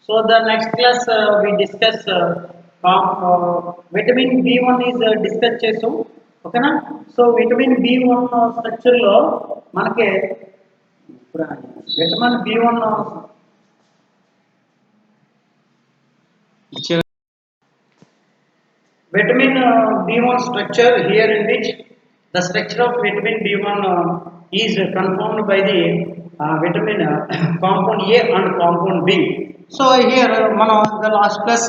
So the next class we discuss vitamin B1 is discuss చేసాం ఓకేనా. So vitamin B1 structure లో మనకి vitamin B1 vitamin B1 structure here in which the structure of vitamin B1 is confirmed by the vitamin compound A and compound B. So here మనం the last class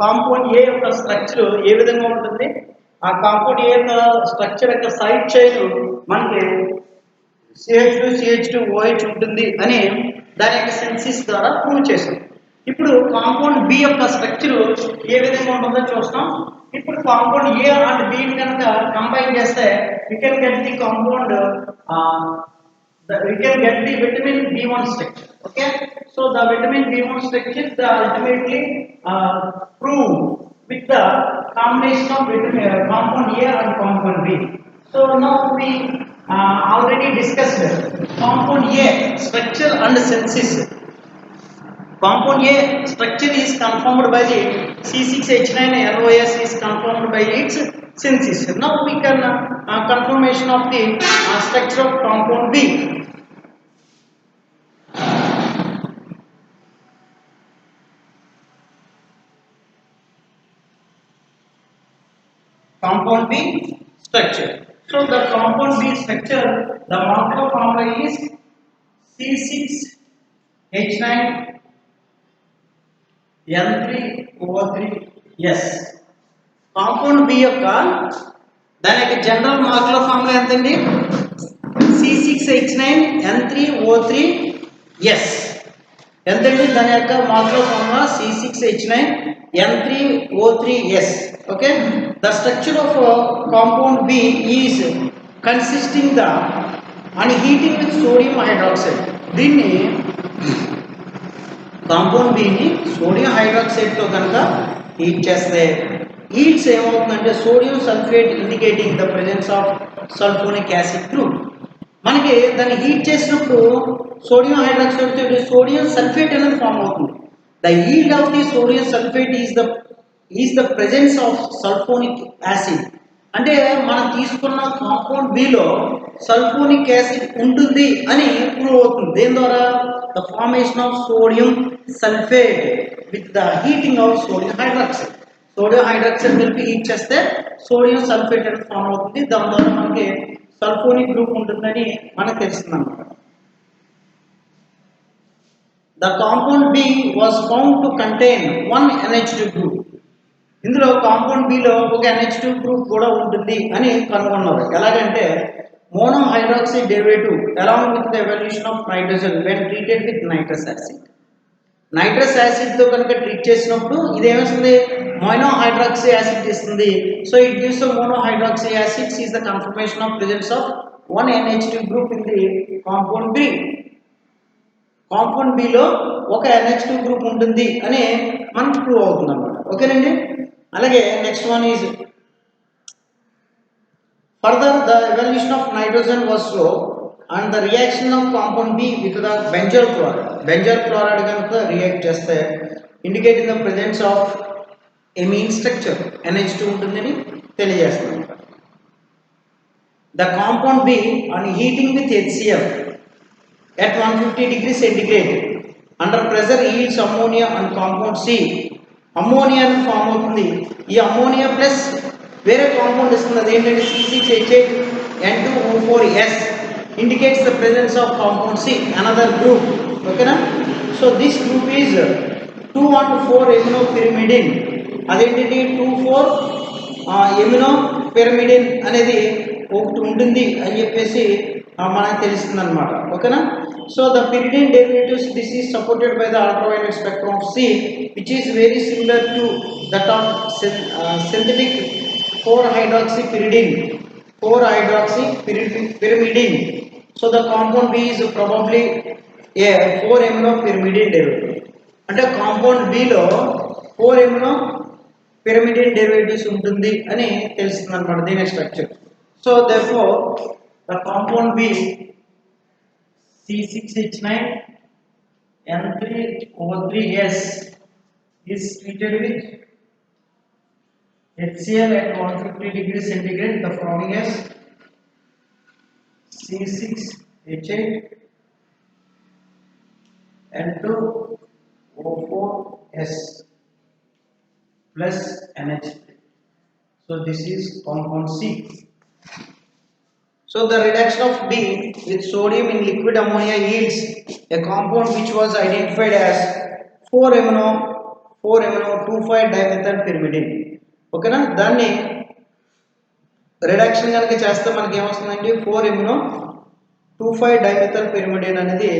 compound A యొక్క structure ఏ విధంగా ఉంటుంది, ఆ compound A యొక్క structure యొక్క side chain మనకి CH2 ఉంటుంది అని దాని యొక్క సెన్సిస్ ద్వారా ప్రూవ్ చేసాం. ఇప్పుడు కాంపౌండ్ బి యొక్క స్ట్రక్చర్ ఏ విధంగా ఉంటుందో చూస్తాం. ఇప్పుడు కాంపౌండ్ ఏ అండ్ బి కనుక కంబైన్ చేస్తే we can get the compound we can get the vitamin B1 structure. Okay, so the vitamin B1 structure the ultimately proved with the combination of vitamin compound A and compound B. So now we already discussed compound A structure and synthesis. Compound A structure is confirmed by the C6H9NOS is confirmed by its synthesis. Now we can confirmation of the structure of compound B. Compound B structure. So the compound B structure, the molecular formula is C6H9 N3O3S. Compound B యొక్క దాని యొక్క general molecular formula ఎంతండి? C6H9N3O3S. ఎంతండి దాని యొక్క molecular formula? C6H9N3O3S. Okay, the structure of compound B is consisting the and heating with sodium hydroxide. దీన్ని compound బిని sodium హైడ్రాక్సైడ్తో కనుక హీట్ చేస్తే హీట్స్ ఏమవుతుందంటే sodium sulphate indicating the presence of sulphonic acid group. మనకి దాన్ని హీట్ చేసినప్పుడు sodium hydroxide తోటి సోడియం సల్ఫేట్ అనేది ఫామ్ అవుతుంది. The yield of the sodium sulphate is the presence of sulphonic acid. అంటే మనం తీసుకున్న కాంపౌండ్ బిలో సల్ఫోనిక్ యాసిడ్ ఉంటుంది అని ప్రూవ్ అవుతుంది. దేని ద్వారా? The formation of sodium sulphate with the heating of sodium hydroxide. Sodium hydroxide కలిపి హీట్ చేస్తే సోడియం సల్ఫేట్ అనేది ఫామ్ అవుతుంది. దాని ద్వారా మనకి సల్ఫోనిక్ గ్రూప్ ఉంటుందని మనకు తెలుస్తుంది అన్నమాట. The compound B was found to contain 1 NH2 group. ఇందులో కాంపౌండ్ బిలో ఒక NH2 గ్రూప్ కూడా ఉంటుంది అని కనుగొన్నారు. ఎలాగంటే mono hydroxy derivative along with the evolution of nitrogen when treated with nitrous acid. Nitrous యాసిడ్తో కనుక ట్రీట్ చేసినప్పుడు ఇది ఏమొస్తుంది? మోనో హైడ్రాక్సీ యాసిడ్ ఇస్తుంది. So it gives mono hydroxy acids is the confirmation of presence of 1 NH2 group in the compound B. Compound బిలో ఒక NH2 group ఉంటుంది అని మనకు ప్రూవ్ అవుతుంది అన్నమాట. ఓకేనండి. అలాగే next one is further the evolution of nitrogen was slow and the reaction of compound be with the benzoyl chloride. Benzoyl chloride కనుక రియాక్ట్ చేస్తే indicating the presence of amine structure NH2 ఉంటుందని తెలియజేస్తుంది. The compound be on heating with HCl at 150 degrees centigrade under pressure yields ammonia and compound C. Ammonia form అవుతుంది. ఈ ammonia plus వేరే compound ఇస్తుంది. అది ఏంటంటే C6H8N2O4S indicates the presence of compound C, another group. ఓకేనా. So this group is 214 ఎమినోపిరిమిడిన్. అదేంటిది 24 ఎమినోపిరిమిడిన్ అనేది ఒకటి ఉంటుంది అని చెప్పేసి మనకు తెలుస్తుంది అనమాట. ఓకేనా. So the pyridine derivatives, this is supported by the ultraviolet spectrum of C, which is very similar to that of synthetic 4-hydroxypyridine. So the compound B is probably a 4-aminopyrimidine derivative. అంటే compound below 4-aminopyrimidine derivatives ఉంటుంది అని తెలుస్తుంది అనమాట దీని structure. So therefore the compound B C6H9 N3O3S is treated with HCl at 150 degrees centigrade. The forming is C6H8 N2O4S plus NH3. So this is compound C. So the reduction of B with sodium in liquid ammonia yields a compound which was identified as 4-amino 4-amino 2,5 dimethyl ఓకేనా దాన్ని reduction కనుక చేస్తే మనకి ఏమొస్తుందండి 4-amino 2,5 dimethyl అనేది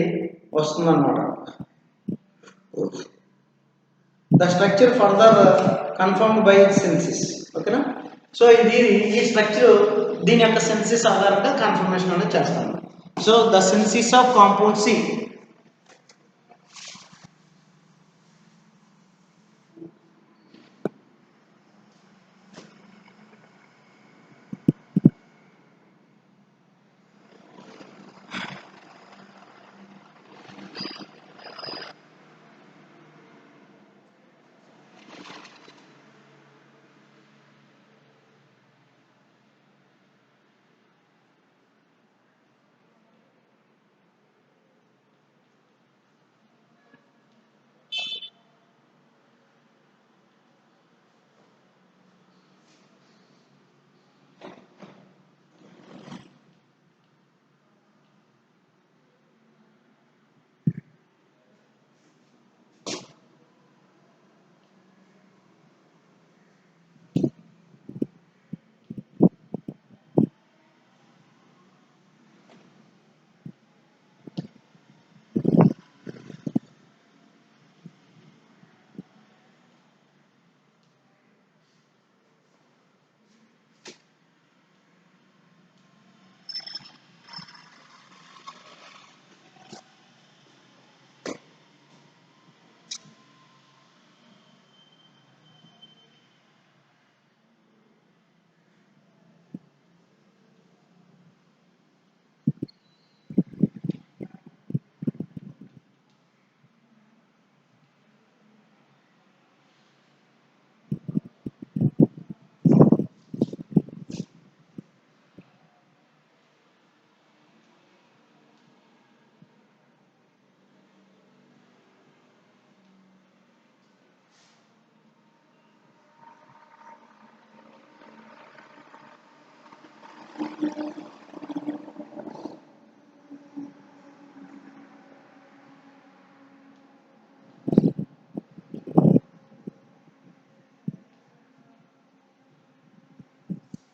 వస్తుందన్నమాట. The structure further confirmed by synthesis. ఓకేనా so ఇది ఈ స్ట్రక్చర్ దీని యొక్క సింథసిస్ ఆధారంగా కన్ఫర్మేషన్ అనేది చేస్తాము. So the synthesis of compound C.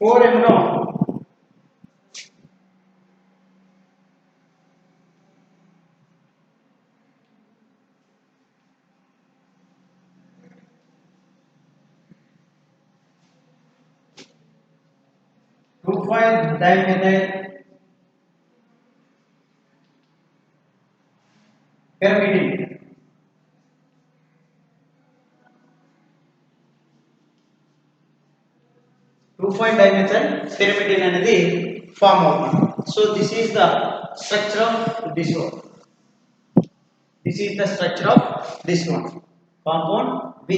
Four amino 2,5-dimethyl pyrimidine. 2,5-dimethyl pyrimidine అనేది ఫామ్ అవుతుంది. So this is the structure of this one. This is the structure of this one. Compound B.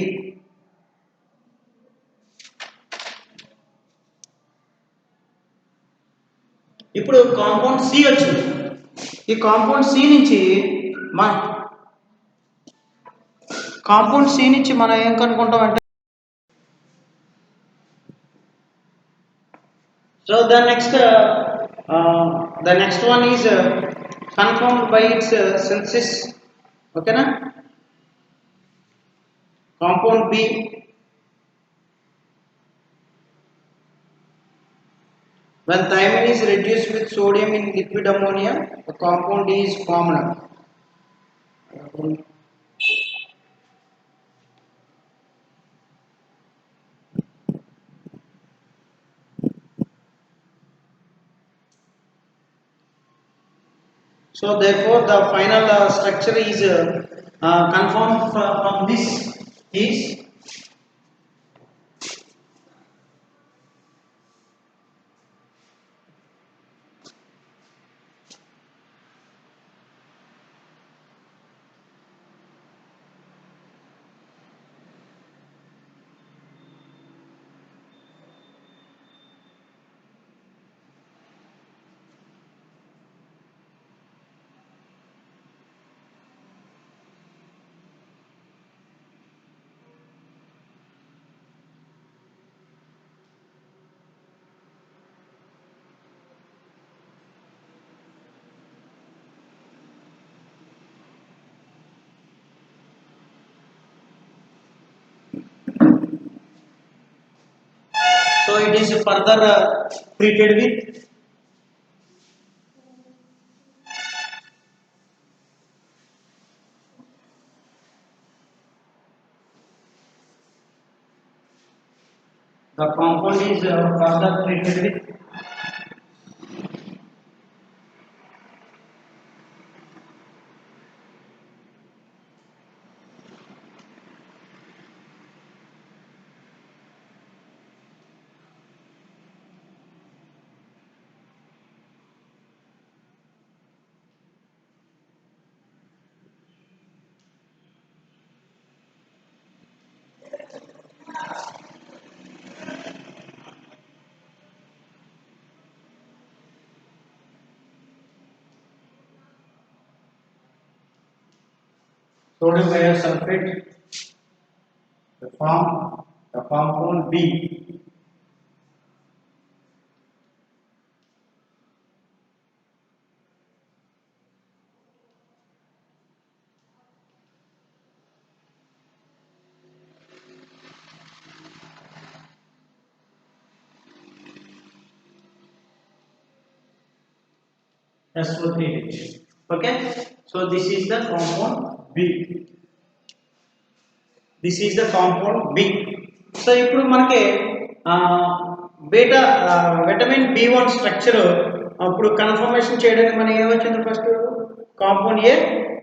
ఇప్పుడు compound C వచ్చింది. ఈ compound C నుంచి మనం ఏం కనుక్కుంటాం అంటే so the next one is confirmed by its synthesis. Okay na? Compound B. When thymine is reduced with sodium in liquid ammonia, the compound D is formed. So therefore the final structure is confirmed from this is So it is further treated with the compound is further treated with sodium biosulfate, the compound B. SO3H. Okay, so this is the compound B. This is the compound B. So ఇప్పుడు మనకి beta vitamin B1 structure ఇప్పుడు confirmation చేయడానికి మనకి ఏమొచ్చింది first compound ఏ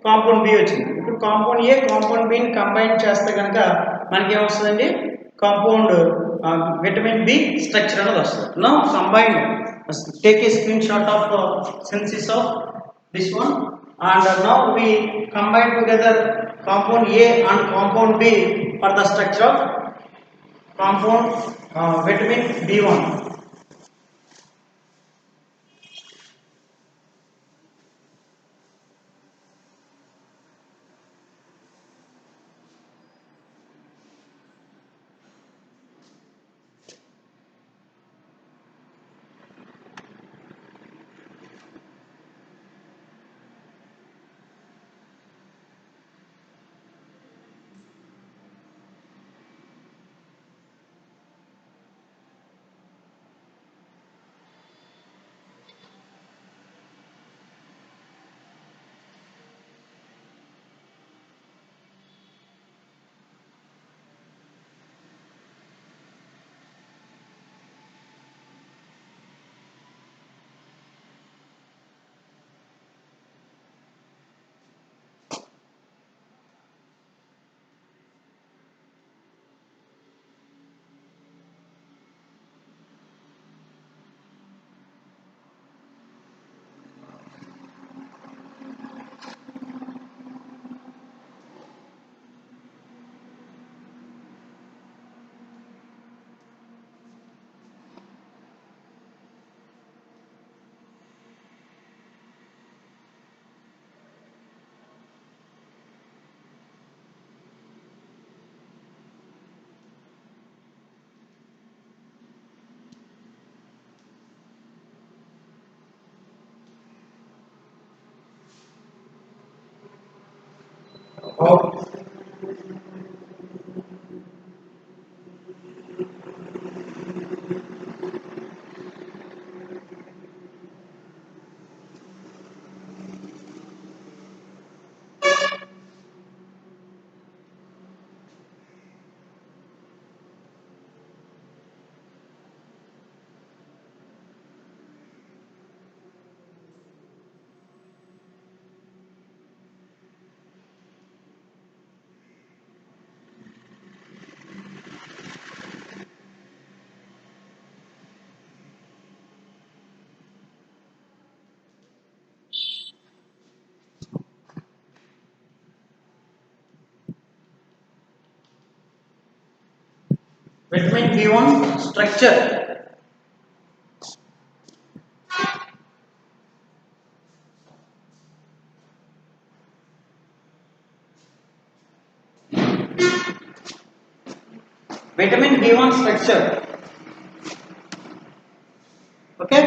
compound B వచ్చింది. ఇప్పుడు compound ఏ compound బిని combine చేస్తే కనుక మనకి ఏమొస్తుందండి కాంపౌండ్ విటమిన్ బి స్ట్రక్చర్ అనేది వస్తుంది. Now combine take a screen shot of synthesis of this one and now we combine together compound A and compound B for the structure of compound vitamin B1. Oh. Vitamin B1 structure. Vitamin B1 structure. Okay.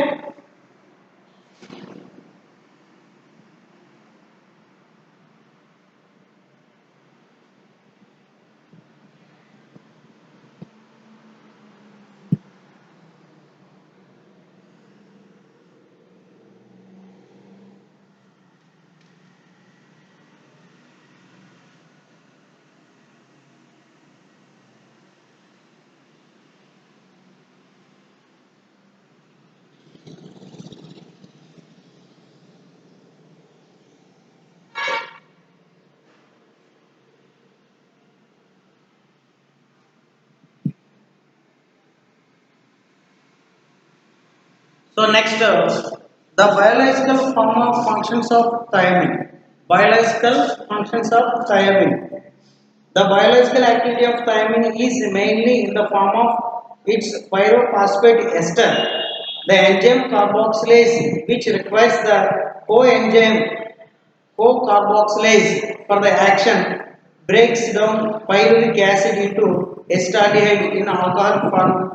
So next, the biological form of functions of thiamine. Biological functions of thiamine. The biological activity of thiamine is mainly in the form of its pyrophosphate ester, the enzyme carboxylase, which requires the coenzyme co-carboxylase for the action, breaks down pyruvic acid into acetaldehyde in alcohol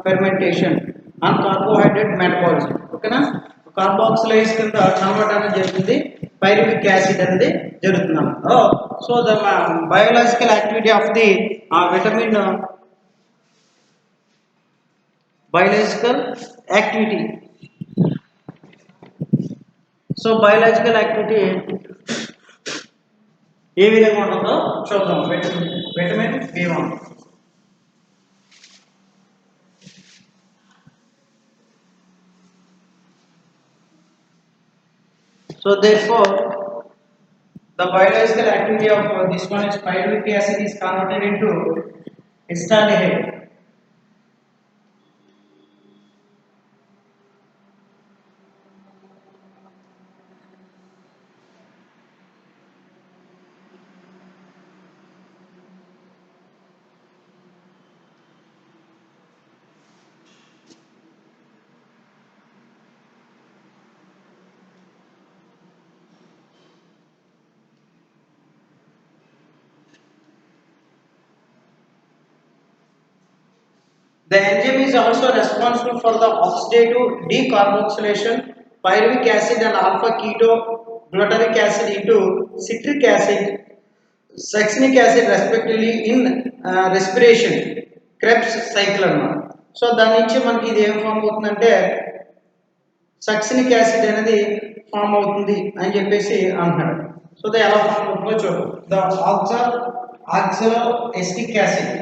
fermentation and carbohydrate metabolism. Okay na? Carboxylase కింద convert అనేది జరుగుతుంది, pyruvic acid అనేది జరుగుతుంది. So the biological activity of the vitamin biological activity. So biological activity ఏ విధంగా ఉంటుందో చూద్దాం. Vitamin B1. So therefore, the biological activity of this one is pyruvic acid is converted into acetaldehyde. The enzyme is also responsible for the oxidative decarboxylation pyruvic acid and alpha ketoglutaric acid into citric acid, succinic acid respectively in respiration, Krebs cycle అన్నమాట. So దాని నుంచి మనకి ఇది ఏం form అవుతుందంటే succinic acid అనేది form అవుతుంది అని చెప్పేసి అంటున్నాడు. సో ద ఎలా ఫామ్ అవుతుందో చూద్దాం. The oxaloacetic acid.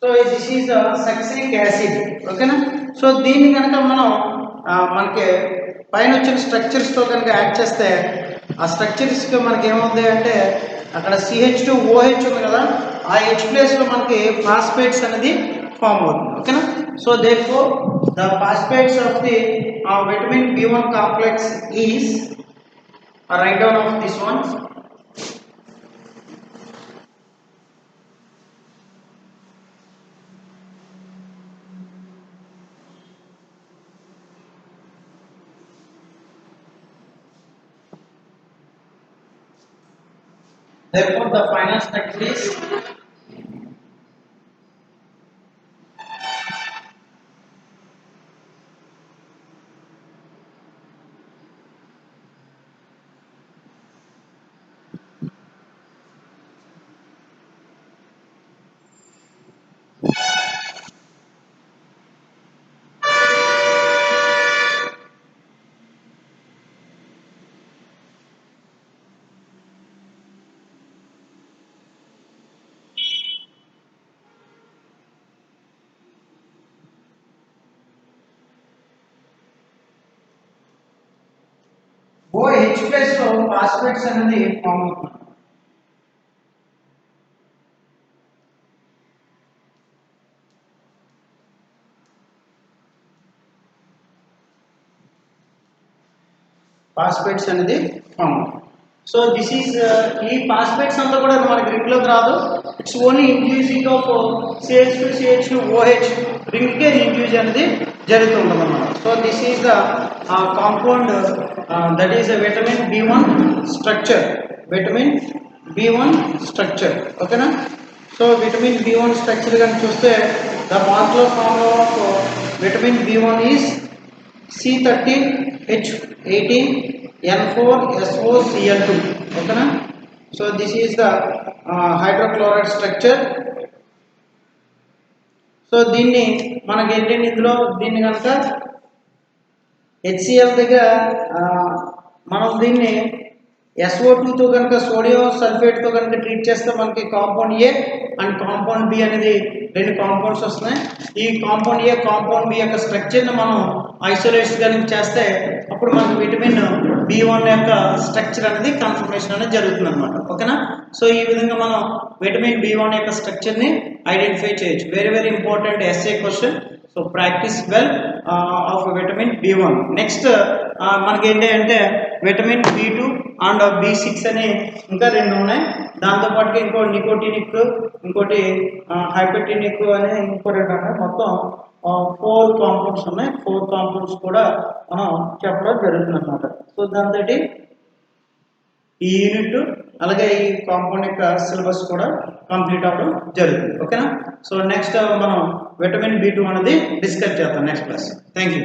So this is succinic acid. ఓకేనా? సో దీన్ని కనుక మనం మనకి పైన వచ్చిన స్ట్రక్చర్స్తో కనుక యాడ్ చేస్తే ఆ స్ట్రక్చర్స్కి మనకి ఏమవుతుంది అంటే అక్కడ CH2OH ఉంది కదా, ఆ H ప్లేస్లో మనకి ఫాస్ఫేట్స్ అనేది ఫామ్ అవుతుంది. ఓకేనా? So therefore the phosphates of the vitamin B1 complex is right down of this one. Therefore, the final structure is H plus లో ఫాస్ఫేట్స్ అనేది ఫామ్ అవుతుంది. ఫాస్ఫేట్స్ అనేది ఫామ్ అవుతుంది. సో దిస్ ఈజ్ ఈ phosphates అంతా కూడా మన గ్రిడ్లోకి రాదు. It's only including of CH2 CH2 OH రింగ్కే ఇంక్లూజ్ అనేది జరుగుతూ ఉంటుంది అన్నమాట. So this is the compound that is vitamin B1 structure. Vitamin B1 structure, ఓకేనా. సో విటమిన్ B1 స్ట్రక్చర్ కానీ చూస్తే the molecular formula of vitamin B1 is C13H18N4SOCl2, ఓకేనా. So this is the hydrochloride structure. So దీన్ని మనకి ఏంటంటే ఇందులో దీన్ని కనుక HCl దగ్గర మనం దీన్ని SO2తో కనుక సోడియం సల్ఫేట్తో కనుక ట్రీట్ చేస్తే మనకి compound A and compound B అనేది రెండు కాంపౌండ్స్ వస్తున్నాయి. ఈ కాంపౌండ్ ఏ కాంపౌండ్ బి యొక్క స్ట్రక్చర్ని మనం ఐసోలేట్స్ కనుక చేస్తే అప్పుడు మనకి విటమిన్ B1 యొక్క స్ట్రక్చర్ అనేది కన్ఫర్మేషన్ అనేది జరుగుతుంది అనమాట, ఓకేనా. సో ఈ విధంగా మనం విటమిన్ B1 యొక్క స్ట్రక్చర్ని ఐడెంటిఫై చేయొచ్చు. Very very important SA question. So practice well of vitamin B1. Next మనకి ఏంటి అంటే విటమిన్ B2 అండ్ B6 అని ఇంకా రెండు ఉన్నాయి. దాంతోపాటుగా ఇంకో నికోటినిక్, ఇంకోటి హైపోటినిక్ అని ఇంకో రెండు ఉన్నాయి. మొత్తం 4 కాంపౌండ్స్ ఉన్నాయి. 4 కాంపౌండ్స్ కూడా మనం చెప్పడం జరుగుతుంది అనమాట. సో దాంతో ఈ యూనిట్ అలాగే ఈ కాంపౌండ్ యొక్క సిలబస్ కూడా కంప్లీట్ అవ్వడం జరుగుతుంది, ఓకేనా. సో నెక్స్ట్ మనం విటమిన్ B2 అనేది డిస్కస్ చేద్దాం నెక్స్ట్ క్లాస్. Thank you.